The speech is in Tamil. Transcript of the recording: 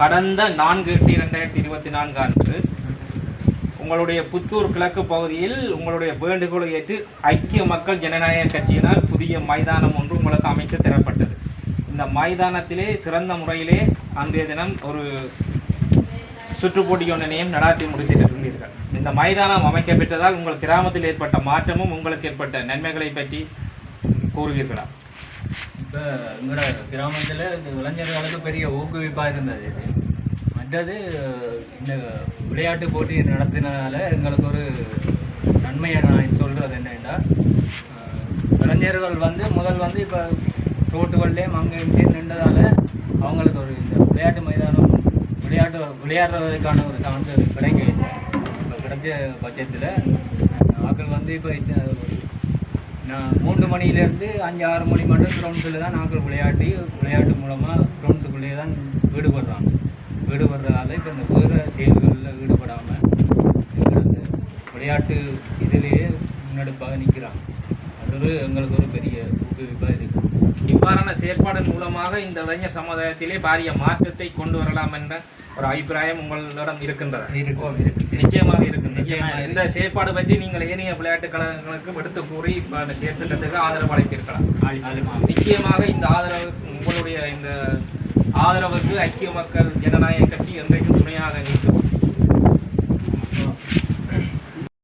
கடந்த 4/8/2024 அன்று உங்களுடைய புத்தூர் கிழக்கு பகுதியில் உங்களுடைய வேண்டுகோளை ஏற்று ஐக்கிய மக்கள் ஜனநாயக கட்சியினால் புதிய மைதானம் ஒன்று உங்களுக்கு அமைத்து தரப்பட்டது. இந்த மைதானத்திலே சிறந்த முறையிலே அன்றைய தினம் ஒரு சுற்றுப்போட்டி ஒன்றினையும் நடாத்தி முடித்திருக்கிறீர்கள். இந்த மைதானம் அமைக்கப்பட்டதால் உங்கள் கிராமத்தில் ஏற்பட்ட மாற்றமும் உங்களுக்கு ஏற்பட்ட நன்மைகளை பற்றி கூறுவீர்களா? இப்போ எங்களோட கிராமத்தில் இந்த இளைஞர்களுக்கு பெரிய ஊக்குவிப்பாக இருந்தது. இது மற்றது இந்த விளையாட்டு போட்டி நடத்தினதால எங்களுக்கு ஒரு நன்மையை நான் சொல்கிறது என்னென்னா, இளைஞர்கள் முதல் இப்போ ரோட்டுகள்லேயும் அங்கே இங்கேயும் நின்றதால் அவங்களுக்கு ஒரு இந்த விளையாட்டு மைதானம் விளையாடுறதுக்கான ஒரு சான்று கிடைக்க இப்போ கிடைச்ச பட்சத்தில் ஆக்கள் இப்போ நான் 3 மணிலேருந்து 5-6 மணி மட்டும் கிரவுண்ட்ஸில் தான் நாங்கள் விளையாட்டு மூலமாக கிரவுண்ட்ஸுக்குள்ளேயே தான் ஈடுபடுறதால இப்போ இந்த வேறு செயல்களில் ஈடுபடாமல் இந்த விளையாட்டு இதிலேயே முன்னெடுப்பாக நிற்கிறாங்க. அது எங்களுக்கு ஒரு பெரிய ஊக்குவிப்பாக இருக்குது. இவ்வாறான செயற்பாடு மூலமாக இந்த இளைஞர் சமுதாயத்திலே பாரிய மாற்றத்தை கொண்டு வரலாம் என்ற ஒரு அபிப்பிராயம் உங்களிடம் இருக்கின்றது. நிச்சயமாக இருக்கின்றது. இந்த செயற்பாடு பற்றி நீங்கள் ஏனைய விளையாட்டுக் கழகங்களுக்கு எடுத்து கூறி இந்த செயற்திட்டத்துக்கு ஆதரவு அளித்திருக்கலாம். நிச்சயமாக இந்த உங்களுடைய இந்த ஆதரவுக்கு ஐக்கிய மக்கள் ஜனநாயக கட்சி என்றைக்கும் துணையாக நிற்கும்.